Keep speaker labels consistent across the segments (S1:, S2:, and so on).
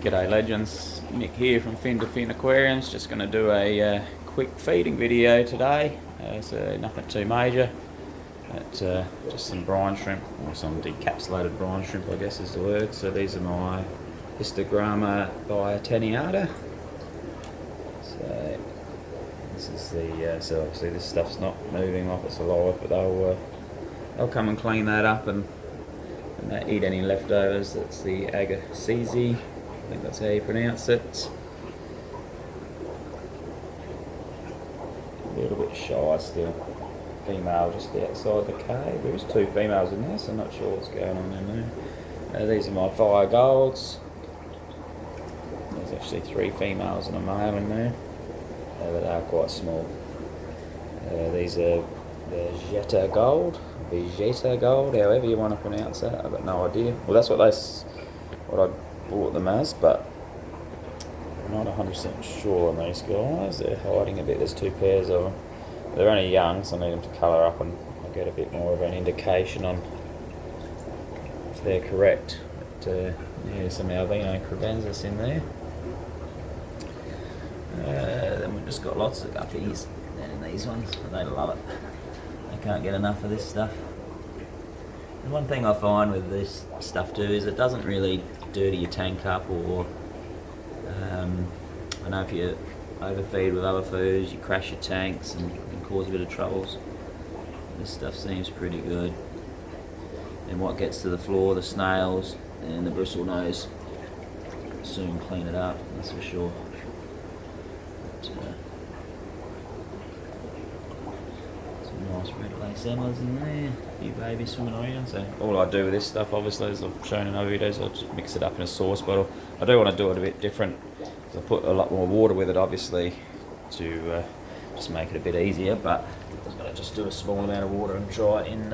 S1: G'day legends, Nick here from Fin to Fin Aquariums. Just going to do a quick feeding video today. So nothing too major, but just some brine shrimp, or some decapsulated brine shrimp I guess is the word. So these are my histogramma biatenniata. So this is the, so obviously this stuff's not moving like it's alive, but they'll come and clean that up and they eat any leftovers. That's the agassiz, I think that's how you pronounce it. A little bit shy still. Female just outside the cave. There's two females in there, so I'm not sure what's going on in there. These are my fire golds. There's actually three females and a male in there, but they are quite small. These are the Vegeta gold, however you want to pronounce that. I've got no idea. Well, that's what I bought them as, but I'm not 100% sure on these guys. They're hiding a bit. There's two pairs of them. They're only young, so I need them to colour up and I'll get a bit more of an indication on if they're correct. But yeah, some albino crebensis in there. Then we've just got lots of guppies in these ones. They love it. They can't get enough of this stuff. And one thing I find with this stuff too is it doesn't really dirty your tank up, or I know if you overfeed with other foods you crash your tanks and can cause a bit of troubles. This stuff seems pretty good, and what gets to the floor, the snails and the bristlenose, soon clean it up, that's for sure. But, some nice red lace emmas in there, a few babies swimming around. So all I do with this stuff, obviously, as I've shown in other videos, I just mix it up in a sauce bottle. I do want to do it a bit different. I put a lot more water with it, obviously, to just make it a bit easier, but I'm going to just do a small amount of water and try it in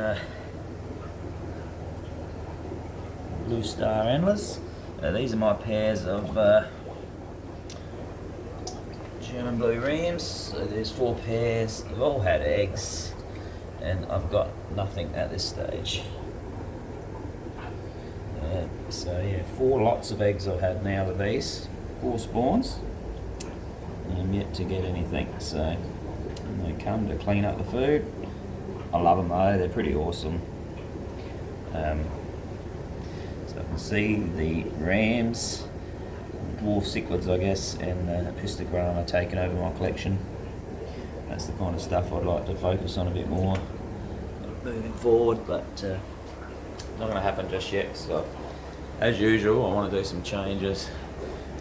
S1: Blue Star Endless. These are my pairs of German blue reams. So there's 4 pairs. They've all had eggs, and I've got nothing at this stage. So yeah, 4 lots of eggs I've had now with these. 4 spawns, and I'm yet to get anything. So when they come to clean up the food, I love them though, they're pretty awesome. So I can see the rams, dwarf cichlids I guess, and the histogramma taking over my collection. That's the kind of stuff I'd like to focus on a bit more moving forward, but not going to happen just yet. So as usual, I want to do some changes.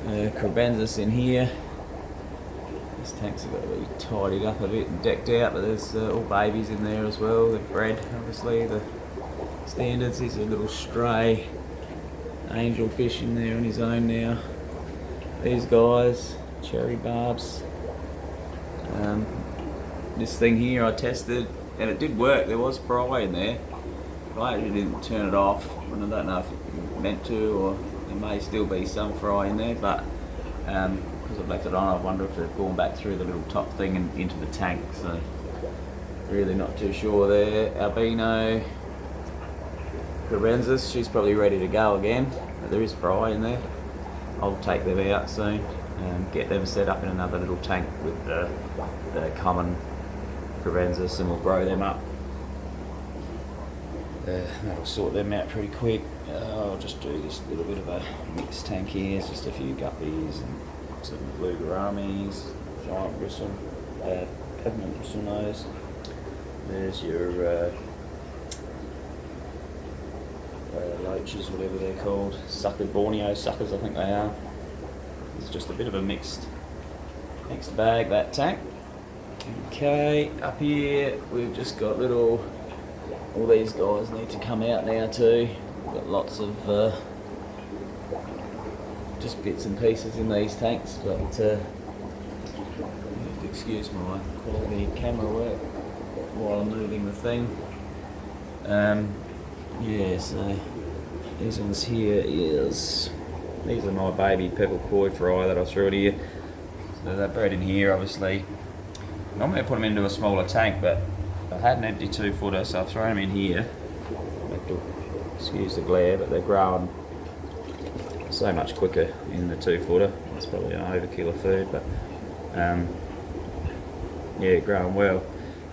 S1: Crebensis in here. This tank's got to be tidied up a bit and decked out, but there's all babies in there as well. They're bred, obviously, the standards. There's a little stray angelfish in there on his own now. These guys, cherry barbs. This thing here I tested and it did work. There was fry in there, but I actually didn't turn it off, and I don't know if it meant to, or there may still be some fry in there, but because I've left it on, I wonder if they've gone back through the little top thing and into the tank. So really not too sure there. Albino crebensis, she's probably ready to go again, but there is fry in there. I'll take them out soon and get them set up in another little tank with the common crebensis, and we'll grow them up. That'll sort them out pretty quick. I'll just do this little bit of a mixed tank here. It's just a few guppies and some blue gouramis, giant bristle, peppermint bristlenose. There's your loaches, whatever they're called, suckered Borneo suckers, I think they are. It's just a bit of a mixed bag, that tank. Okay, up here we've just got little. All these guys need to come out now too. We've got lots of just bits and pieces in these tanks, but you have to excuse my quality camera work while I'm moving the thing. Yeah, so these ones here these are my baby pebble koi fry that I threw in here. So they're bred in here, obviously. Normally I put them into a smaller tank, but I had an empty 2-footer, so I've thrown them in here. Excuse the glare, but they're growing so much quicker in the 2-footer. It's probably an overkill of food, but yeah, growing well.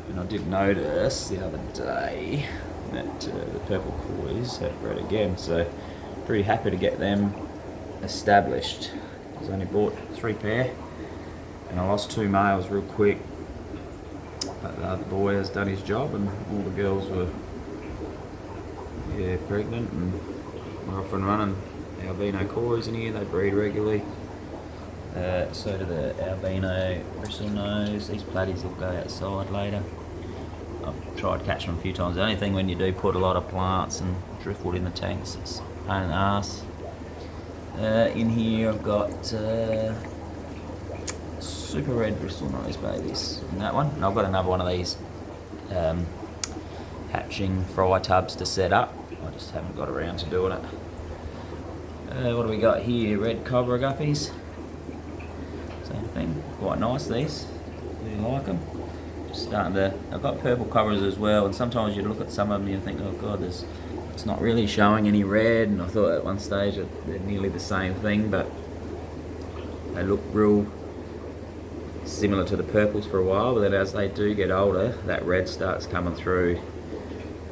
S1: And I did notice the other day that the purple coys have bred again, so pretty happy to get them established. I only bought 3 pair, and I lost 2 males real quick. But the boy has done his job, and all the girls were pregnant, and we're off and running. Albino coys in here, they breed regularly. So do the albino bristlenose. These platies will go outside later. I've tried catching them a few times. The only thing when you do put a lot of plants and driftwood in the tanks, it's a pain in the arse. In here I've got super red bristlenose babies in that one. And I've got another one of these hatching fry tubs to set up. I just haven't got around to doing it. What do we got here? Red cobra guppies. Same thing. Quite nice these. Really like them. Just starting to. I've got purple cobras as well, and sometimes you look at some of them and you think, oh god, it's not really showing any red. And I thought at one stage that they're nearly the same thing, but they look real similar to the purples for a while. But then as they do get older, that red starts coming through.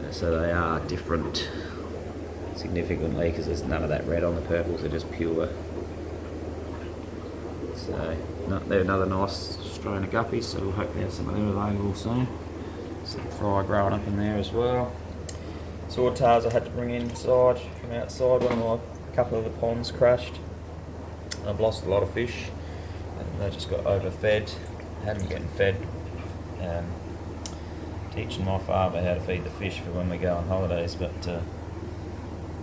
S1: So they are different significantly because there's none of that red on the purples, they're just pure. So they're another nice strain of guppies, so we'll hopefully have some of them available soon. Some fry growing up in there as well. Swordtails I had to bring inside from outside. A couple of the ponds crashed. I've lost a lot of fish and they just got overfed. I had them getting fed. Teaching my father how to feed the fish for when we go on holidays, but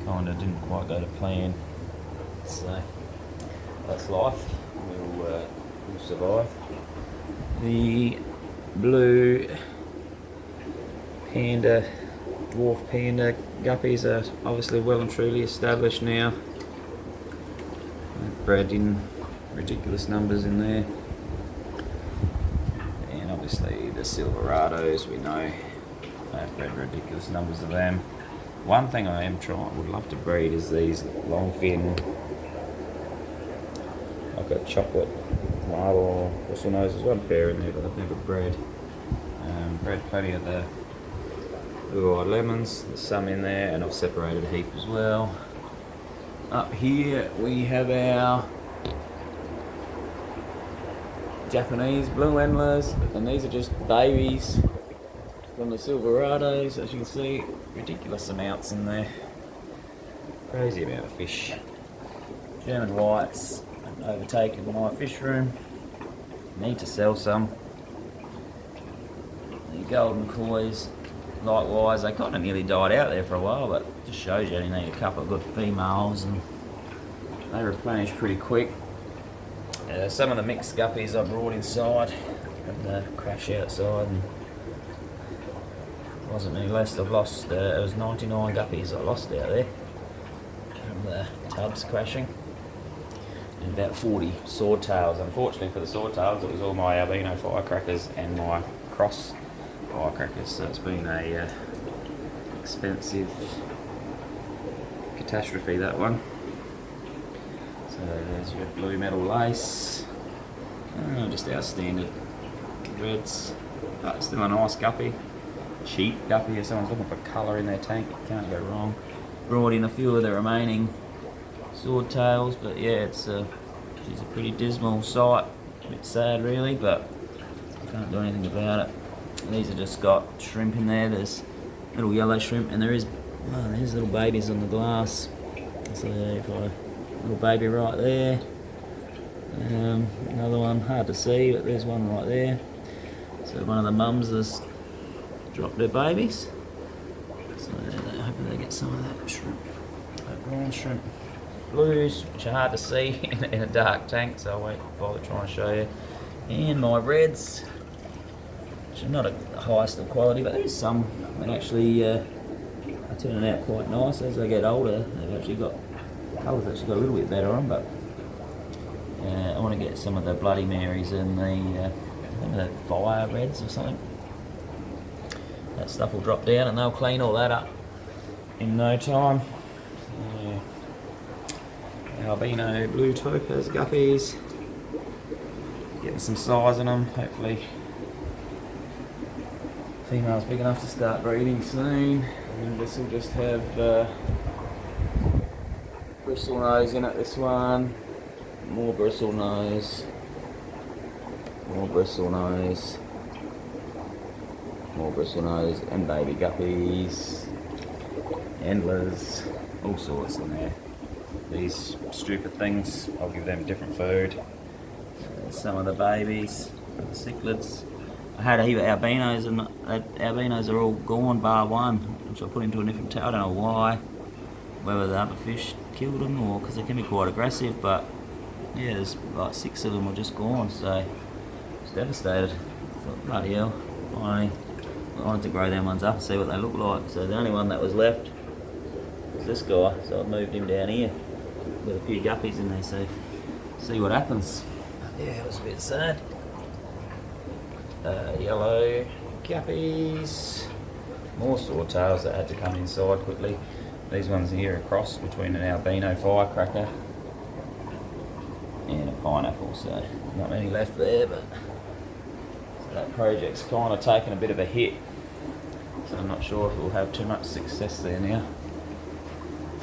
S1: kind of didn't quite go to plan. So that's life. We'll survive. The blue panda, dwarf panda guppies are obviously well and truly established now. They've bred in ridiculous numbers in there. And obviously the Silverados, we know they've bred ridiculous numbers of them. One thing I would love to breed is these long fin, like a chocolate marble bristlenose. There's one pair in there, but I've never bred. Bred plenty of the blue-eyed lemons. There's some in there, and I've separated a heap as well. Up here we have our Japanese blue endlers, and these are just babies from the Silverados. As you can see, ridiculous amounts in there. Crazy amount of fish. German whites have overtaken my fish room. Need to sell some. The golden coys, likewise, they kind of nearly died out there for a while, but it just shows you only need a couple of good females and they replenish pretty quick. Some of the mixed guppies I brought inside and crash outside, and wasn't many less. I've lost, it was 99 guppies I lost out there from the tubs crashing, and about 40 swordtails. Unfortunately for the swordtails, it was all my albino firecrackers and my cross firecrackers, so it's been a expensive catastrophe, that one. So there's your blue metal lace, just our standard reds, but still a nice guppy. Cheap guppy. If someone's looking for colour in their tank, you can't go wrong. Brought in a few of the remaining swordtails, but yeah, it's a pretty dismal sight. A bit sad really, but can't do anything about it. And these have just got shrimp in there. There's little yellow shrimp, and there's little babies on the glass. So if little baby right there. Another one, hard to see, but there's one right there. So one of the mums has dropped their babies. So hopefully they get some of that shrimp, that brown shrimp. Blues, which are hard to see in a dark tank, so I won't bother trying to show you. And my reds, which are not the highest of quality, but there's some that actually are turning out quite nice as they get older. They've actually got, colours actually got a little bit better on, but I want to get some of the Bloody Marys and the fire reds or something. That stuff will drop down and they'll clean all that up in no time. Yeah. albino blue topaz guppies. Getting some size in them, hopefully. Female's big enough to start breeding soon. And this will just have bristle nose in it, this one. More bristle nose. More bristle nose. More bristle nose and baby guppies. Endlers. All sorts in there. These stupid things, I'll give them different food. Some of the babies, the cichlids. I had a heap of albinos, and the albinos are all gone bar one, which I put into a different tank. I don't know why, whether the other fish killed them or because they can be quite aggressive, but yeah, there's like 6 of them were just gone, so I was devastated. I thought, bloody hell, finally I wanted to grow them ones up and see what they look like. So the only one that was left was this guy, so I've moved him down here with a few guppies in there, so see what happens. Yeah, it was a bit sad. Yellow guppies. More swordtails that had to come inside quickly. These ones here are a cross between an albino firecracker and a pineapple, so not many left there, but so that project's kind of taken a bit of a hit. So I'm not sure if we'll have too much success there now.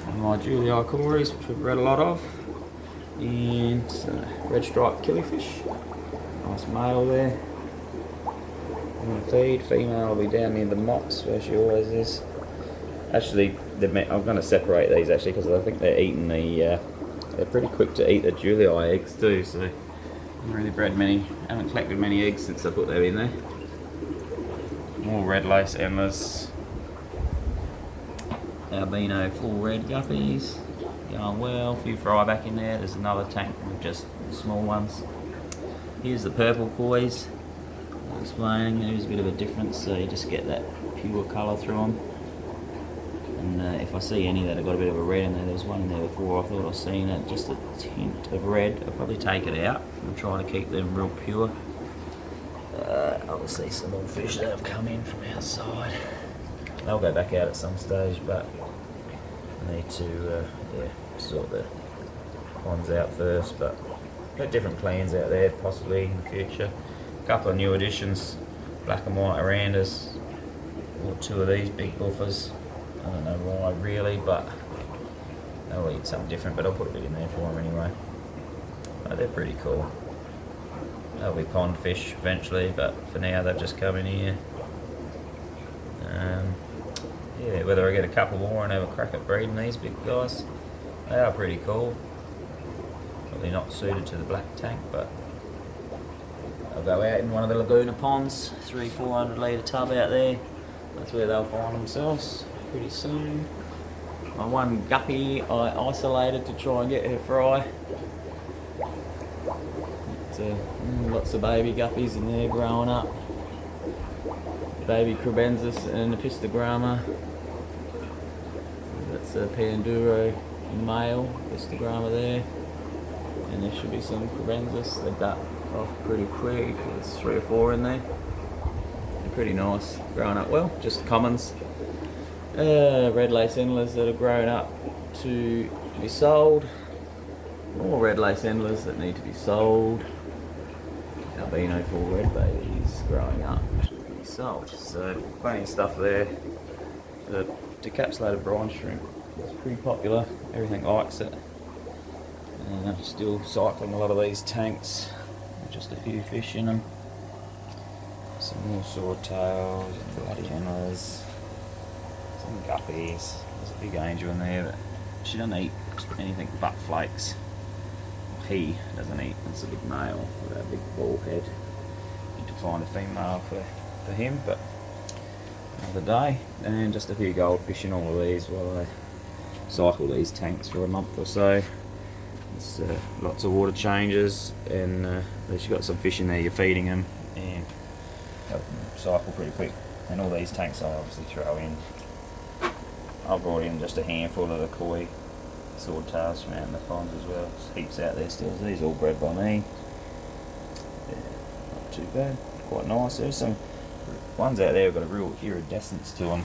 S1: And my Julii cories, which we've read a lot of. And red striped killifish. Nice male there. I'm going to feed. Female will be down near the mops where she always is. Actually, I'm going to separate these actually because I think they're eating the. They're pretty quick to eat the Julii eggs too. So I haven't really bred many. Haven't collected many eggs since I put them in there. More red lace endless. Albino full red guppies. Going well, a few fry back in there. There's another tank with just small ones. Here's the purple koi's. I'm explaining, there's a bit of a difference, so you just get that pure colour through them. And if I see any that have got a bit of a red in there, there was one in there before, I thought I was seeing it, just a tint of red. I'll probably take it out and try to keep them real pure. Obviously some more fish that have come in from outside. They'll go back out at some stage, but I need to sort the ones out first, but got different clans out there possibly in the future. A couple of new additions, black and white arandas, or 2 of these big buffers. I don't know why really, but they'll eat something different, but I'll put a bit in there for them anyway. But they're pretty cool. They'll be pond fish eventually, but for now they've just come in here. Yeah, whether I get a couple more and have a crack at breeding these big guys, they are pretty cool. Probably not suited to the black tank, but I'll go out in one of the Laguna ponds, 300-400 litre tub out there. That's where they'll find themselves pretty soon. My one guppy I isolated to try and get her fry. Lots of baby guppies in there growing up. Baby crebensis and epistogramma. That's a Panduro male epistogramma there. And there should be some crebensis. They duck off pretty quick. There's 3 or 4 in there. They're pretty nice. Growing up well, just commons. Red lace endlers that have grown up to be sold. More red lace endlers that need to be sold. Albino full red babies growing up to be sold. So plenty of stuff there. The decapsulated brine shrimp is pretty popular. Everything likes it. And I'm still cycling a lot of these tanks. Just a few fish in them. Some more swordtails and bloody endlers. Some guppies. There's a big angel in there that she doesn't eat anything but flakes. He doesn't eat. It's a big male with a big ball head. Need to find a female for him, but another day. And just a few goldfish in all of these while I cycle these tanks for a month or so. There's lots of water changes, and at least you've got some fish in there, you're feeding them, and help them cycle pretty quick. And all these tanks I obviously throw in. I've brought in just a handful of the koi swordtails from out in the ponds as well. There's heaps out there still. These are all bred by me. Yeah, not too bad. Quite nice. There's some ones out there have got a real iridescence to them.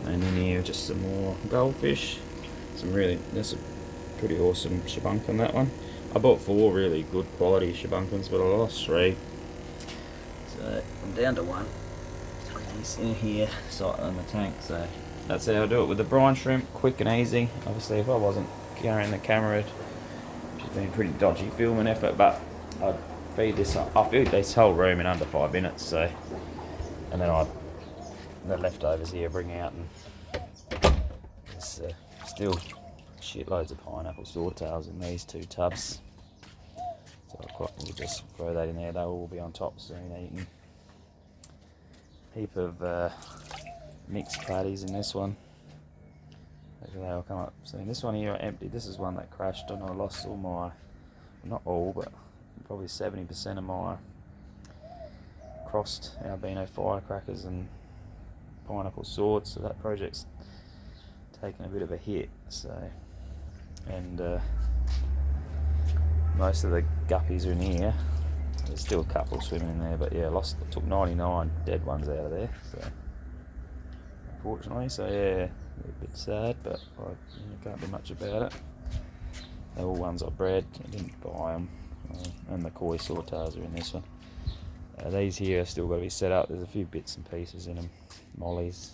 S1: And in here just some more goldfish. There's a Pretty awesome shabunkum, that one. I bought 4 really good quality shabunkums, but I lost 3. So I'm down to 1. He's in here, sight on the tank, so that's how I do it with the brine shrimp, quick and easy. Obviously if I wasn't carrying the camera, which has been a pretty dodgy filming effort, but I'd feed this, I feed this whole room in under 5 minutes, so, and then the leftovers here bring out, and there's still shitloads of pineapple swordtails in these 2 tubs. So we'll just throw that in there, they'll all be on top soon eating. Heap of mixed patties in this one. Hopefully they'll come up soon. This one here I emptied. This is one that crashed and I lost all my, not all, but probably 70% of my crossed albino firecrackers and pineapple swords. So that project's taken a bit of a hit. So, and most of the guppies are in here. There's still a couple swimming in there, but yeah, took 99 dead ones out of there, so unfortunately, so yeah, a bit sad, but can't do much about it. They're all ones I bred, I didn't buy them, and the koi swordtails are in this one. These here have still got to be set up. There's a few bits and pieces in them, mollies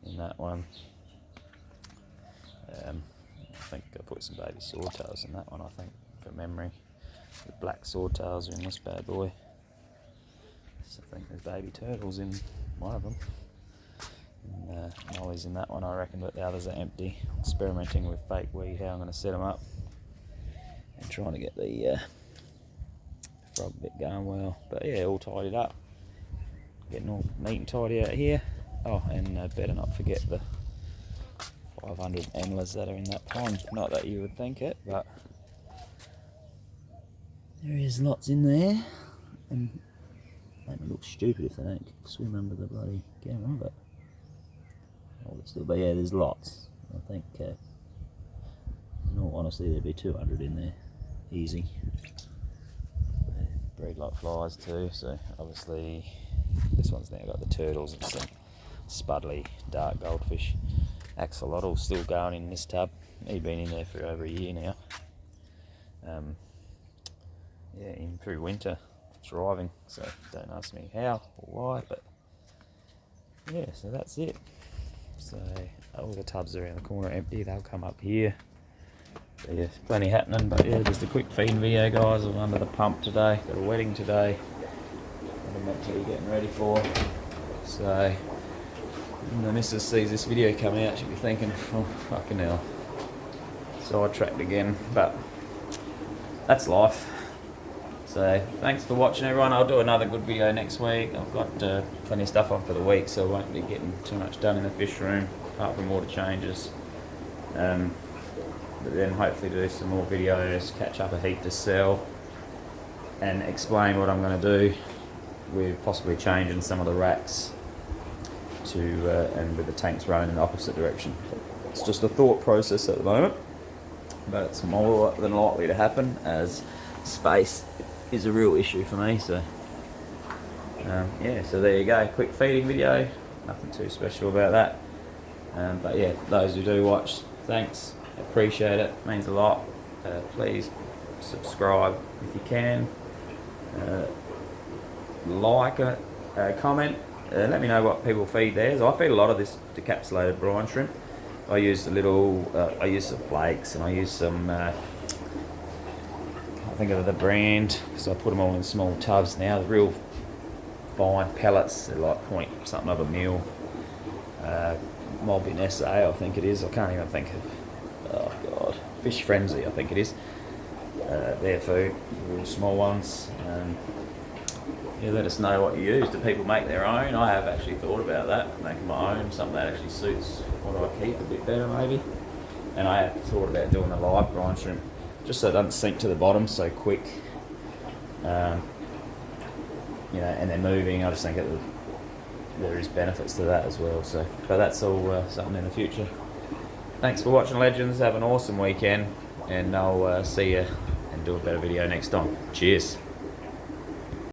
S1: in that one. I think I put some baby swordtails in that one, I think, from memory. The black swordtails are in this bad boy. So I think there's baby turtles in one of them. And mollies in that one, I reckon, but the others are empty. Experimenting with fake weed, how I'm going to set them up. And trying to get the frog bit going well. But yeah, all tidied up. Getting all neat and tidy out here. Oh, and better not forget the 500 endlers that are in that pond. Not that you would think it, but there is lots in there, and make me look stupid if they don't swim under the bloody camera, but but yeah, there's lots. I think, in all honesty, there'd be 200 in there, easy. They breed like flies too, so obviously this one's now got the turtles and some spuddly dark goldfish. Axolotl still going in this tub. He's been in there for over a year now. Yeah, in through winter, thriving, so don't ask me how or why, but yeah, so that's it. So all the tubs around the corner are empty, they'll come up here. So yeah, plenty happening, but yeah, just a quick feeding video, guys. I'm under the pump today, got a wedding today that I'm mentally getting ready for. So when the missus sees this video coming out, she'll be thinking, oh fucking hell, sidetracked again, but that's life. So thanks for watching, everyone. I'll do another good video next week. I've got plenty of stuff on for the week, so I won't be getting too much done in the fish room apart from water changes. But then hopefully do some more videos, catch up a heap to sell, and explain what I'm going to do with possibly changing some of the racks to and with the tanks running in the opposite direction. It's just a thought process at the moment, but it's more than likely to happen, as space is a real issue for me. So yeah, so there you go, quick feeding video, nothing too special about that, but yeah, those who do watch, thanks, appreciate it, means a lot. Please subscribe if you can, like it, comment, let me know what people feed theirs. I feed a lot of this decapsulated brine shrimp. I use a little, I use some flakes, and I use some I think of the brand, because I put them all in small tubs now. The real fine pellets, they're like point something of a mil. Malbin SA, I think it is. I can't even think of. Oh god, Fish Frenzy, I think it is. Their food, the real small ones. Yeah, let us know what you use. Do people make their own? I have actually thought about that, making my own, something that actually suits what I keep a bit better maybe. And I have thought about doing a live brine shrimp, just so it doesn't sink to the bottom so quick, you know, and then moving. I just think there is benefits to that as well. So, but that's all something in the future. Thanks for watching, legends. Have an awesome weekend, and I'll see you and do a better video next time. Cheers.